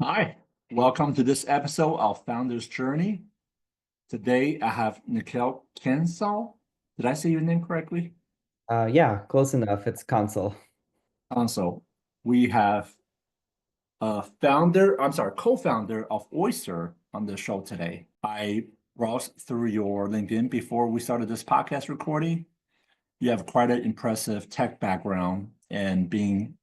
Hi, welcome to this episode of Founder's Journey. Today I have Nikhil Kansal. Did I say your name correctly? Yeah, close enough. It's console. Also, we have co-founder of Oyster on the show today. I browsed through your LinkedIn before we started this podcast recording. You have quite an impressive tech background and being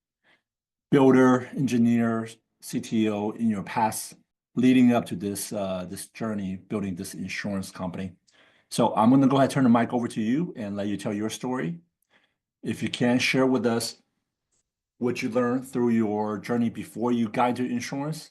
builder, engineer, CTO in your past leading up to this journey building this insurance company. So I'm going to go ahead and turn the mic over to you and let you tell your story. If you can share with us what you learned through your journey before you got into insurance,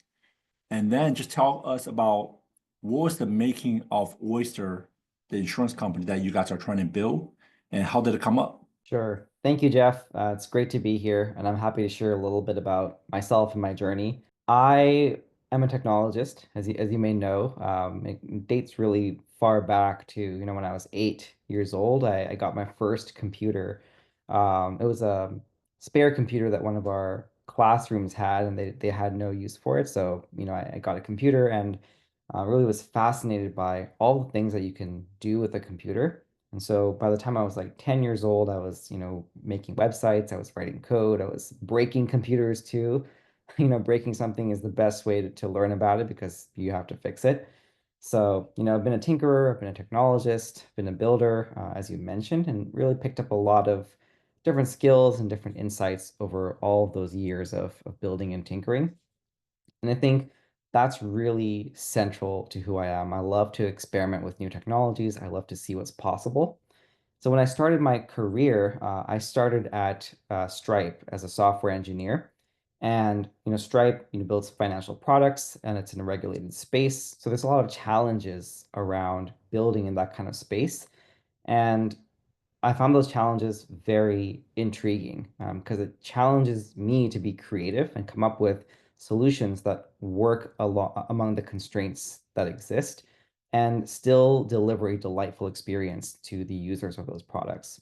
and then just tell us about what was the making of Oyster, the insurance company that you guys are trying to build, and how did it come up? Sure. Thank you, Jeff. It's great to be here, and I'm happy to share a little bit about myself and my journey. I am a technologist, as you may know. It dates really far back to, when I was 8 years old. I got my first computer. It was a spare computer that one of our classrooms had, and they had no use for it. So, I got a computer and really was fascinated by all the things that you can do with a computer. And so by the time I was like 10 years old, I was, making websites, I was writing code, I was breaking computers too. Breaking something is the best way to learn about it because you have to fix it. So, I've been a tinkerer, I've been a technologist, been a builder, as you mentioned, and really picked up a lot of different skills and different insights over all of those years of building and tinkering. And I think that's really central to who I am. I love to experiment with new technologies. I love to see what's possible. So when I started my career, I started at Stripe as a software engineer. And Stripe, builds financial products, and it's in a regulated space. So there's a lot of challenges around building in that kind of space. And I found those challenges very intriguing because it challenges me to be creative and come up with solutions that work among the constraints that exist and still deliver a delightful experience to the users of those products.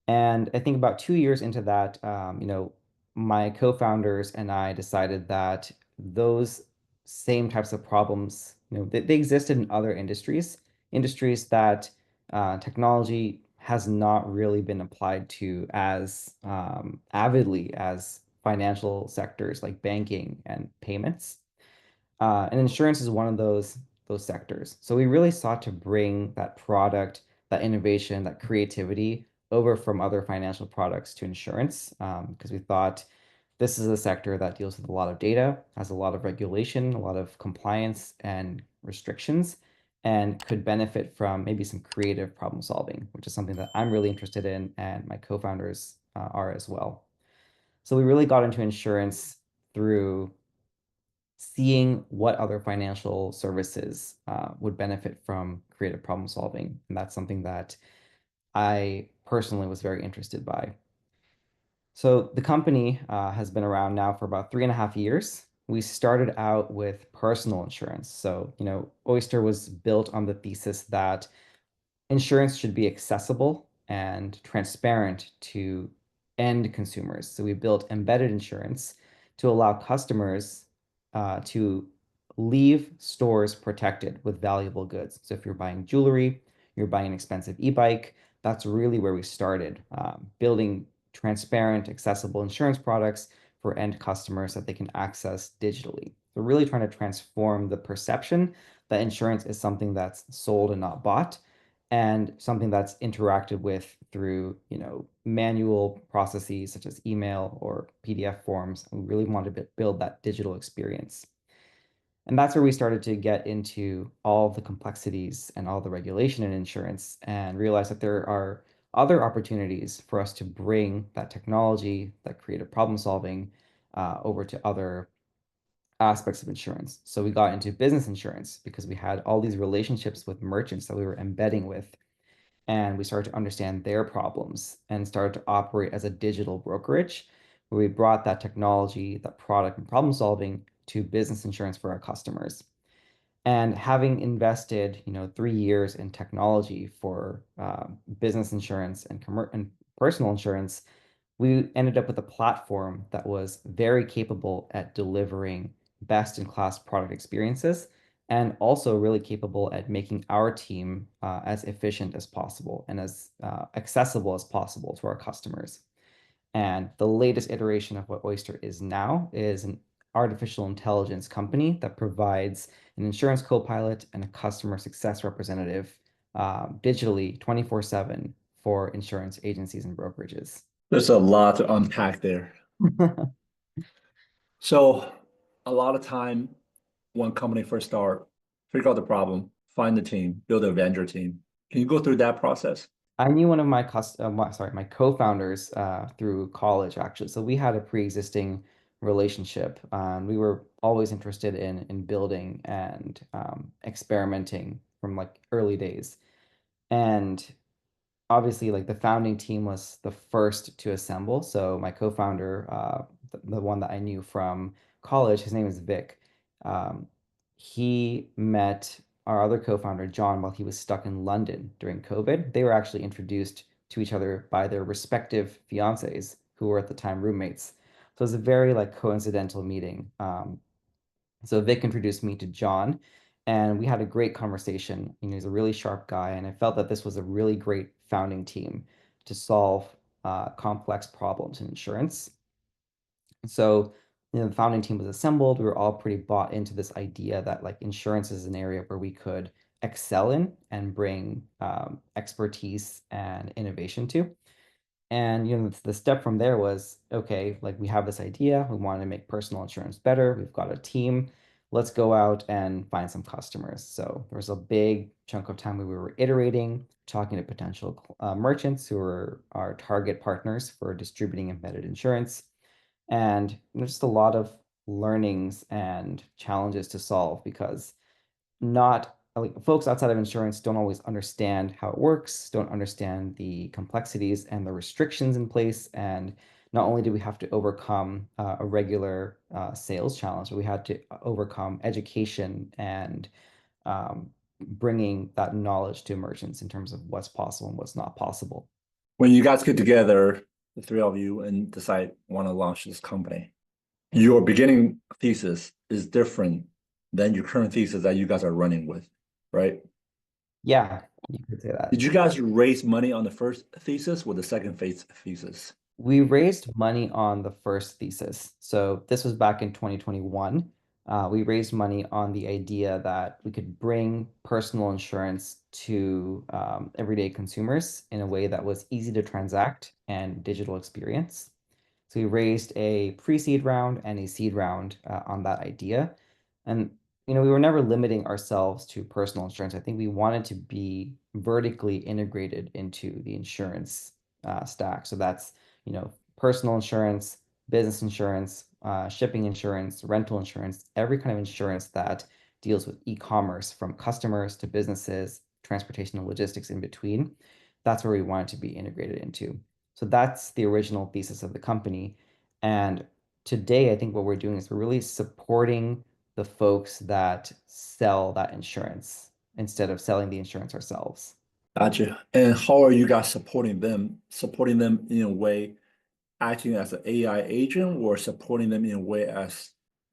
And I think about 2 years into that, my co-founders and I decided that those same types of problems, they existed in other industries that technology has not really been applied to as avidly as financial sectors like banking and payments. And insurance is one of those sectors. So we really sought to bring that product, that innovation, that creativity over from other financial products to insurance, because we thought this is a sector that deals with a lot of data, has a lot of regulation, a lot of compliance and restrictions, and could benefit from maybe some creative problem solving, which is something that I'm really interested in, and my co-founders are as well. So we really got into insurance through seeing what other financial services would benefit from creative problem solving. And that's something that I personally was very interested by. So the company has been around now for about 3.5 years. We started out with personal insurance. So, Oyster was built on the thesis that insurance should be accessible and transparent to end consumers. So we built embedded insurance to allow customers to leave stores protected with valuable goods. So if you're buying jewelry, you're buying an expensive e-bike, that's really where we started, building transparent, accessible insurance products for end customers that they can access digitally. So really trying to transform the perception that insurance is something that's sold and not bought and something that's interacted with through, manual processes such as email or PDF forms. We really wanted to build that digital experience. And that's where we started to get into all the complexities and all the regulation in insurance and realize that there are other opportunities for us to bring that technology, that creative problem solving, over to other aspects of insurance. So we got into business insurance because we had all these relationships with merchants that we were embedding with, and we started to understand their problems and started to operate as a digital brokerage where we brought that technology, that product and problem solving to business insurance for our customers. And having invested, 3 years in technology for business insurance and personal insurance, we ended up with a platform that was very capable at delivering best-in-class product experiences, and also really capable at making our team as efficient as possible and as accessible as possible to our customers. And the latest iteration of what Oyster is now is an artificial intelligence company that provides an insurance co-pilot and a customer success representative digitally 24/7 for insurance agencies and brokerages. There's a lot to unpack there. So a lot of time when company first start, figure out the problem, find the team, build a vendor team. Can you go through that process? I knew one of my my co-founders through college actually. So we had a pre-existing relationship. We were always interested in building and experimenting from like early days. And obviously like the founding team was the first to assemble. So my co-founder, the one that I knew from college, his name is Vic. Um, he met our other co-founder, John, while he was stuck in London during COVID. They were actually introduced to each other by their respective fiancés, who were at the time roommates. So it was a very like coincidental meeting. So Vic introduced me to John, and we had a great conversation. You know, he's a really sharp guy, and I felt that this was a really great founding team to solve complex problems in insurance. So, you know, the founding team was assembled. We were all pretty bought into this idea that like insurance is an area where we could excel in and bring expertise and innovation to. And you know, the step from there was, okay, like we have this idea, we want to make personal insurance better, we've got a team, let's go out and find some customers. So there was a big chunk of time where we were iterating, talking to potential merchants who are our target partners for distributing embedded insurance. And there's just a lot of learnings and challenges to solve because not like folks outside of insurance don't always understand how it works, don't understand the complexities and the restrictions in place. And not only do we have to overcome a regular sales challenge, but we had to overcome education and bringing that knowledge to merchants in terms of what's possible and what's not possible. When you guys get together, the three of you, and decide want to launch this company, your beginning thesis is different than your current thesis that you guys are running with, right? Yeah, you could say that. Did you guys raise money on the first thesis or the second phase thesis? We raised money on the first thesis. So this was back in 2021. We raised money on the idea that we could bring personal insurance to everyday consumers in a way that was easy to transact and digital experience. So we raised a pre-seed round and a seed round on that idea. And you know, we were never limiting ourselves to personal insurance. I think we wanted to be vertically integrated into the insurance stack. So that's, you know, personal insurance, business insurance, shipping insurance, rental insurance, every kind of insurance that deals with e-commerce from customers to businesses, transportation and logistics in between. That's where we wanted to be integrated into. So that's the original thesis of the company. And today, I think what we're doing is we're really supporting the folks that sell that insurance instead of selling the insurance ourselves. Gotcha. And how are you guys supporting them? Supporting them in a way, acting as an AI agent, or supporting them in a way as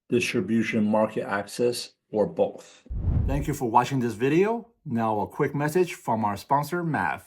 distribution, market access, or both? Thank you for watching this video. Now a quick message from our sponsor, Mav.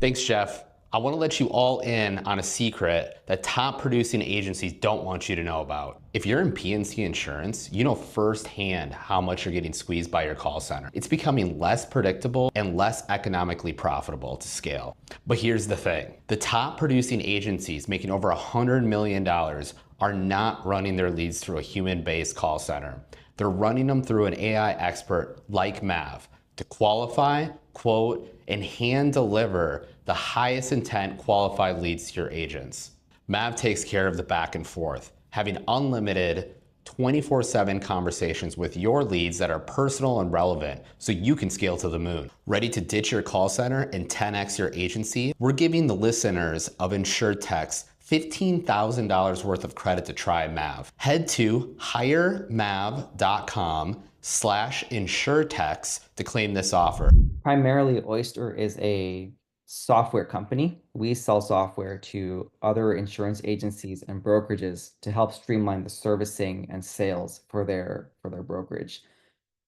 Thanks, Jeff. I want to let you all in on a secret that top producing agencies don't want you to know about. If you're in P&C insurance, you know firsthand how much you're getting squeezed by your call center. It's becoming less predictable and less economically profitable to scale. But here's the thing. The top producing agencies making over $100 million are not running their leads through a human-based call center. They're running them through an AI expert like Mav to qualify, quote, and hand deliver the highest intent qualified leads to your agents. Mav takes care of the back and forth, having unlimited 24/7 conversations with your leads that are personal and relevant so you can scale to the moon. Ready to ditch your call center and 10x your agency? We're giving the listeners of insurtech $15,000 worth of credit to try Mav. Head to hiremav.com/insurtech to claim this offer. Primarily, Oyster is a software company. We sell software to other insurance agencies and brokerages to help streamline the servicing and sales for their brokerage.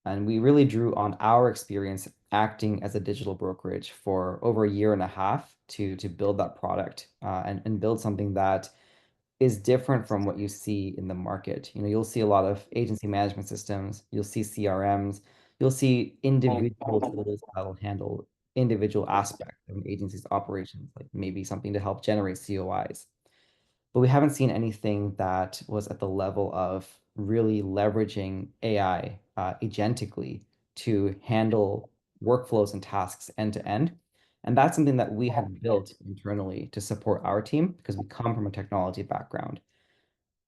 And we really drew on our experience acting as a digital brokerage for over a year and a half to build that product and build something that is different from what you see in the market. You know, you'll see a lot of agency management systems, you'll see CRMs, you'll see individual tools that'll handle individual aspects of an agency's operations, like maybe something to help generate COIs. But we haven't seen anything that was at the level of really leveraging AI agentically to handle workflows and tasks end to end. And that's something that we had built internally to support our team because we come from a technology background.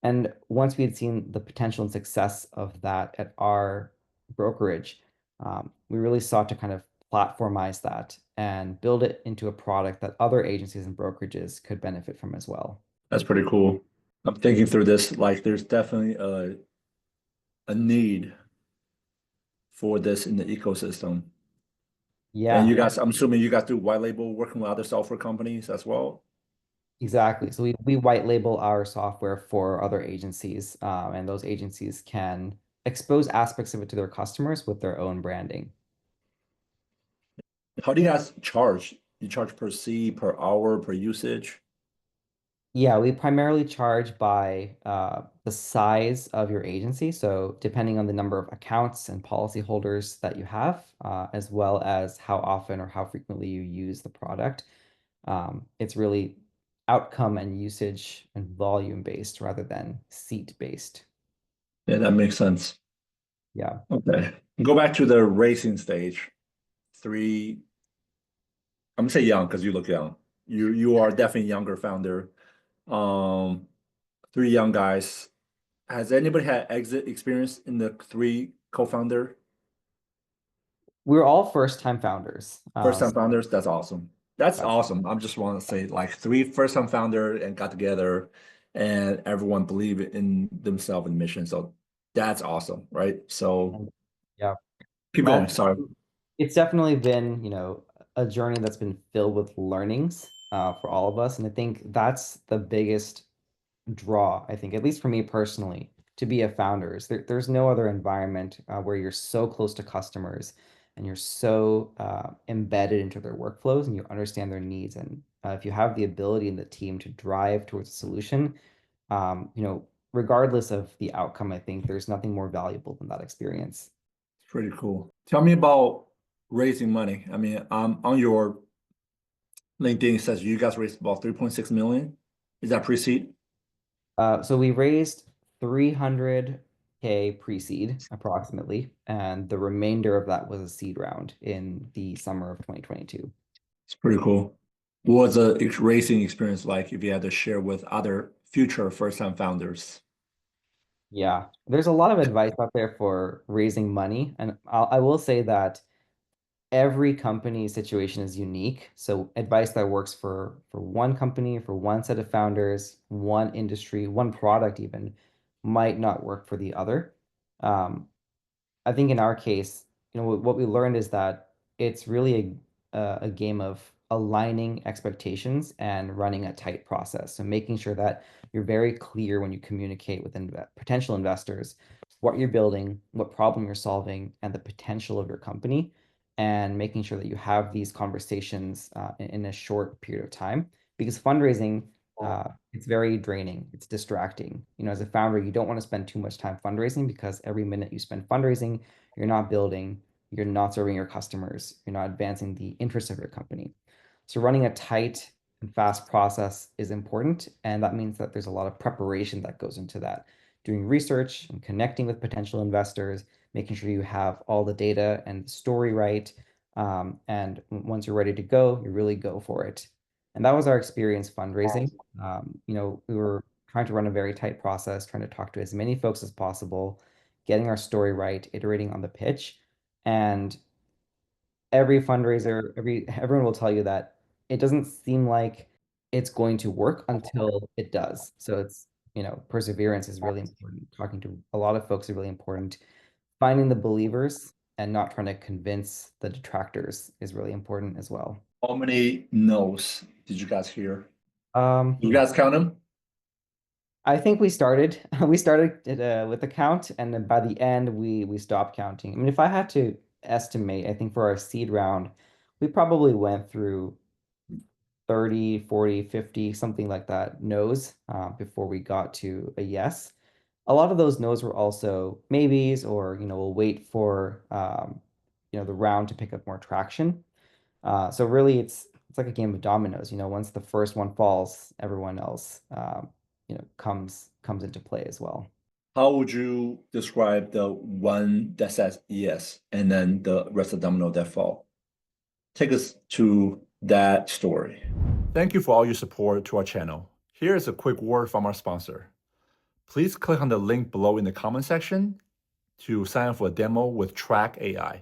And once we had seen the potential and success of that at our brokerage, we really sought to kind of platformize that and build it into a product that other agencies and brokerages could benefit from as well. That's pretty cool. I'm thinking through this, like there's definitely a need for this in the ecosystem. Yeah. And you guys, I'm assuming you guys do white label working with other software companies as well. Exactly. So we white label our software for other agencies, and those agencies can expose aspects of it to their customers with their own branding. How do you guys charge? You charge per seat, per hour, per usage? Yeah, we primarily charge by the size of your agency. So depending on the number of accounts and policyholders that you have, as well as how often or how frequently you use the product, it's really outcome and usage and volume based rather than seat based. Yeah, that makes sense. Yeah. Okay. Go back to the racing stage. Three, I'm gonna say young because you look young. You are definitely younger founder. Um, three young guys. Has anybody had exit experience in the three co-founder? We're all first-time founders. First time founders? That's awesome. That's That's awesome. I'm just want to say like three first time founder and got together and everyone believed in themselves and mission. So that's awesome, right? So yeah, keep going. that's Sorry. it's definitely been, a journey that's been filled with learnings for all of us. And I think that's the biggest draw, I think, at least for me personally, to be a founder is there's no other environment where you're so close to customers and you're so embedded into their workflows and you understand their needs. And if you have the ability in the team to drive towards a solution, regardless of the outcome, I think there's nothing more valuable than that experience. It's pretty cool. Tell me about raising money. I mean, on your LinkedIn, it says you guys raised about 3.6 million. Is that pre-seed? So we raised 300K pre-seed approximately, and the remainder of that was a seed round in the summer of 2022. It's pretty cool. What was the racing experience like if you had to share with other future first-time founders? Yeah, there's a lot of advice out there for raising money, and I will say that every company situation is unique. So advice that works for one company, for one set of founders, one industry, one product even, might not work for the other. Um, I think in our case, what we learned is that it's really a game of aligning expectations and running a tight process. So making sure that you're very clear when you communicate with potential investors, what you're building, what problem you're solving, and the potential of your company, and making sure that you have these conversations in a short period of time. Because fundraising, it's very draining. It's distracting. As a founder, you don't want to spend too much time fundraising because every minute you spend fundraising, you're not building, you're not serving your customers, you're not advancing the interests of your company. So running a tight and fast process is important, and that means that there's a lot of preparation that goes into that. Doing research and connecting with potential investors, making sure you have all the data and the story right, and once you're ready to go, you really go for it. And that was our experience fundraising. We were trying to run a very tight process, trying to talk to as many folks as possible, getting our story right, iterating on the pitch. And every fundraiser, everyone will tell you that it doesn't seem like it's going to work until it does. So perseverance is really important. Talking to a lot of folks is really important. Finding the believers and not trying to convince the detractors is really important as well. How many no's did you guys hear? You Hmm. guys count them? I think we started we started with a count, and then by the end we stopped counting. I mean, if I had to estimate, I think for our seed round, we probably went through 30, 40, 50, something like that, no's before we got to a yes. A lot of those no's were also maybes, or we'll wait for the round to pick up more traction. So really, it's like a game of dominoes. Once the first one falls, everyone else comes into play as well. How would you describe the one that says yes and then the rest of the domino that fall? Take us to that story. Thank you for all your support to our channel. Here is a quick word from our sponsor. Please click on the link below in the comment section to sign up for a demo with Track AI.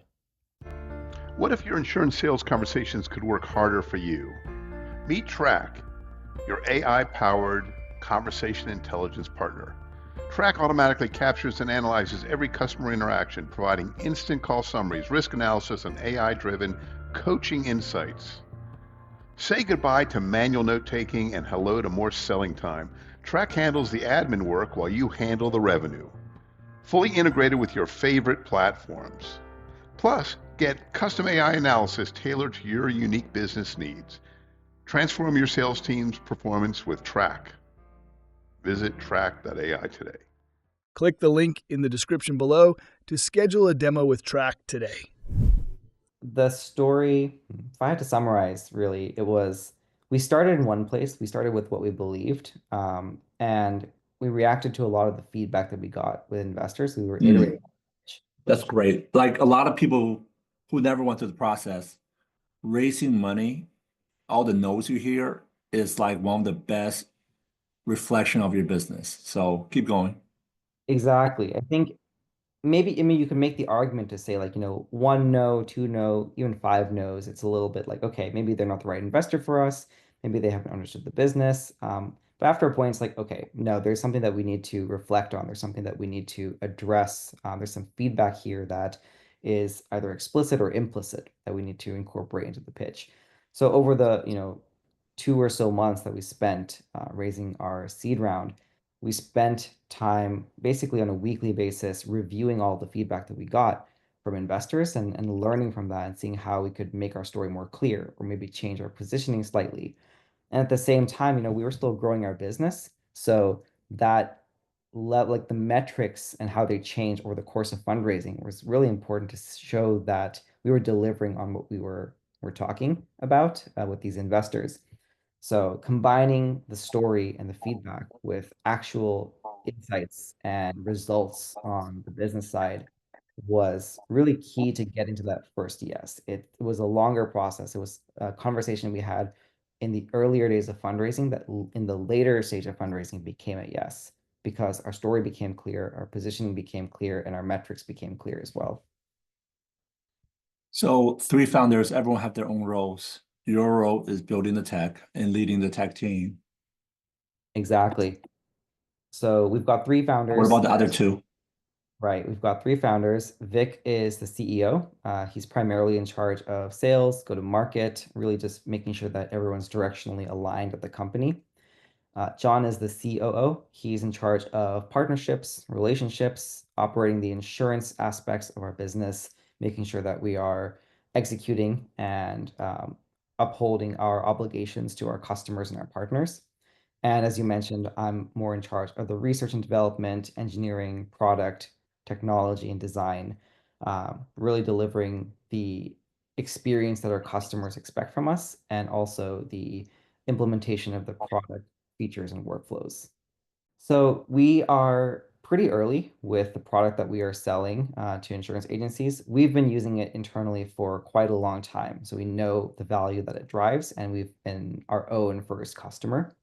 What if your insurance sales conversations could work harder for you? Meet Track, your AI-powered conversation intelligence partner. Track automatically captures and analyzes every customer interaction, providing instant call summaries, risk analysis, and AI-driven coaching insights. Say goodbye to manual note-taking and hello to more selling time. Track handles the admin work while you handle the revenue. Fully integrated with your favorite platforms. Plus, get custom AI analysis tailored to your unique business needs. Transform your sales team's performance with Track. Visit track.ai today. Click the link in the description below to schedule a demo with Track today. The story, if I had to summarize, really, it was we started in one place. We started with what we believed, and we reacted to a lot of the feedback that we got with investors. We were iterating. That's great. Like a lot of people who never went through the process, raising money, all the no's you hear is like one of the best reflection of your business. So keep going. Exactly. I think maybe, I mean, you can make the argument to say, like, one no, two no, even five no's. It's a little bit like, okay, maybe they're not the right investor for us. Maybe they haven't understood the business. But after a point, it's like, okay, no, there's something that we need to reflect on. There's something that we need to address. There's some feedback here that is either explicit or implicit that we need to incorporate into the pitch. So over the, 2 or so months that we spent raising our seed round, we spent time basically on a weekly basis reviewing all the feedback that we got from investors, and learning from that and seeing how we could make our story more clear or maybe change our positioning slightly. And at the same time, we were still growing our business. So that like the metrics and how they changed over the course of fundraising was really important to show that we were delivering on what we're talking about with these investors. So combining the story and the feedback with actual insights and results on the business side was really key to get into that first yes. It was a longer process. It was a conversation we had in the earlier days of fundraising that in the later stage of fundraising became a yes, because our story became clear, our positioning became clear, and our metrics became clear as well. So three founders, everyone have their own roles. Your role is building the tech and leading the tech team. Exactly. So we've got three founders. What about the other two? Right. We've got three founders. Vic is the CEO. He's primarily in charge of sales, go to market, really just making sure that everyone's directionally aligned at the company. John is the COO. He's in charge of partnerships, relationships, operating the insurance aspects of our business, making sure that we are executing and upholding our obligations to our customers and our partners. And as you mentioned, I'm more in charge of the research and development, engineering, product, technology, and design, really delivering the experience that our customers expect from us, and also the implementation of the product features and workflows. So we are pretty early with the product that we are selling to insurance agencies. We've been using it internally for quite a long time, so we know the value that it drives, and we've been our own first customer.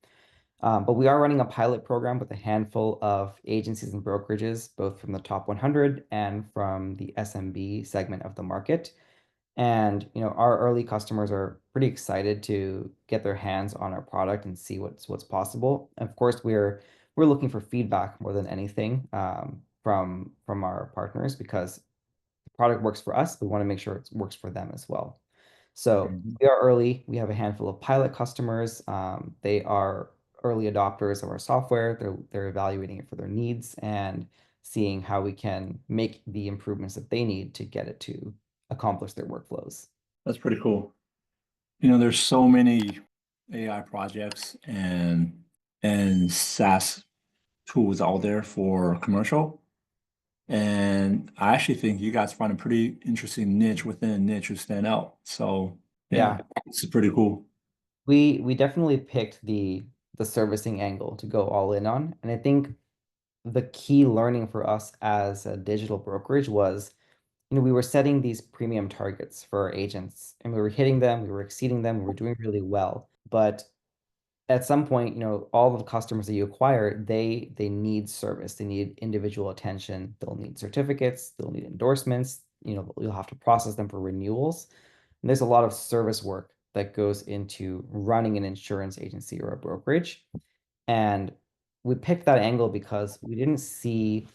But we are running a pilot program with a handful of agencies and brokerages, both from the top 100 and from the SMB segment of the market. And our early customers are pretty excited to get their hands on our product and see what's possible. And of course, we're looking for feedback more than anything from our partners, because the product works for us. We want to make sure it works for them as well. So Mhm. we are early. We have a handful of pilot customers. They are early adopters of our software. They're evaluating it for their needs and seeing how we can make the improvements that they need to get it to accomplish their workflows. That's pretty cool. There's so many AI projects and SaaS tools out there for commercial. And I actually think you guys find a pretty interesting niche within a niche to stand out. So yeah, Yeah. this is pretty cool. We definitely picked the servicing angle to go all in on. And I think the key learning for us as a digital brokerage was, we were setting these premium targets for our agents and we were hitting them, we were exceeding them, we were doing really well. But at some point, all of the customers that you acquire, they need service, they need individual attention, they'll need certificates, they'll need endorsements, you'll have to process them for renewals. And there's a lot of service work that goes into running an insurance agency or a brokerage. And we picked that angle because we didn't see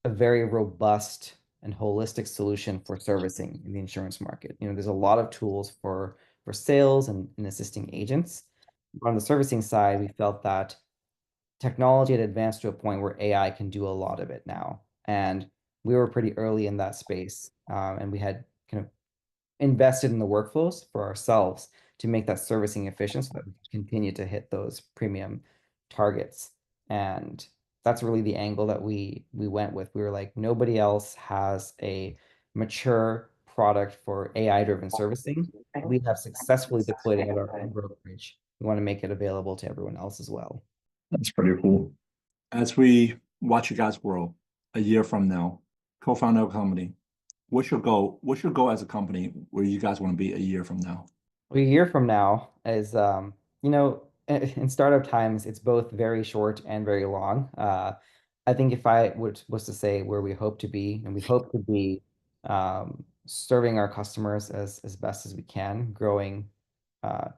a very robust and holistic solution for servicing in the insurance market. There's a lot of tools for sales and assisting agents. But on the servicing side, we felt that technology had advanced to a point where AI can do a lot of it now. And we were pretty early in that space. And we had kind of invested in the workflows for ourselves to make that servicing efficient so that we can continue to hit those premium targets. And that's really the angle that we went with. We were like, nobody else has a mature product for AI-driven servicing. We have successfully deployed it at our own brokerage. We want to make it available to everyone else as well. That's pretty cool. As we watch you guys grow a year from now, co-founder of a company, what's your goal? What's your goal as a company where you guys want to be a year from now? A year from now is, in startup times, it's both very short and very long. I think if I was to say where we hope to be, and we hope to be serving our customers as best as we can, growing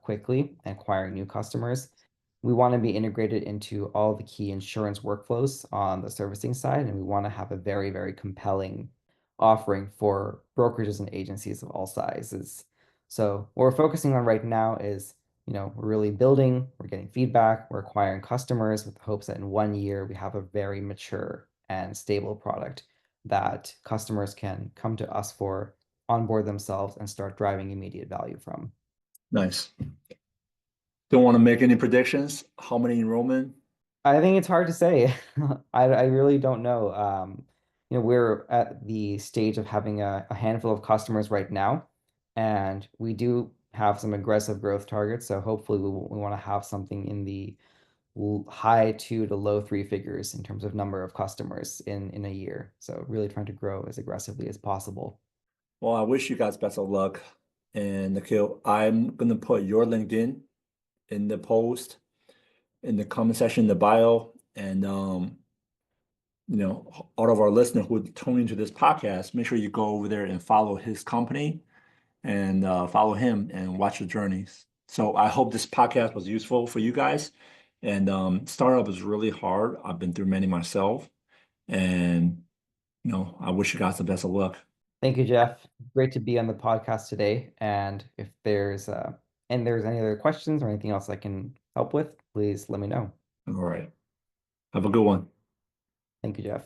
quickly and acquiring new customers. We want to be integrated into all the key insurance workflows on the servicing side, and we want to have a very, very compelling offering for brokerages and agencies of all sizes. So what we're focusing on right now is, we're really building, we're getting feedback, we're acquiring customers with hopes that in 1 year we have a very mature and stable product that customers can come to us for, onboard themselves, and start driving immediate value from. Nice. Don't want to make any predictions. How many enrollment? I think it's hard to say. I really don't know. We're at the stage of having a handful of customers right now, and we do have some aggressive growth targets. So hopefully we want to have something in the high 2 to low 3 figures in terms of number of customers in a year. So really trying to grow as aggressively as possible. Well, I wish you guys best of luck. And Nikhil, I'm gonna put your LinkedIn in the post, in the comment section, in the bio, and all of our listeners who tune into this podcast, make sure you go over there and follow his company and follow him and watch the journeys. So I hope this podcast was useful for you guys. And startup is really hard. I've been through many myself, and I wish you guys the best of luck. Thank you, Jeff. Great to be on the podcast today. And if there's any other questions or anything else I can help with, please let me know. All right. Have a good one. Thank you, Jeff.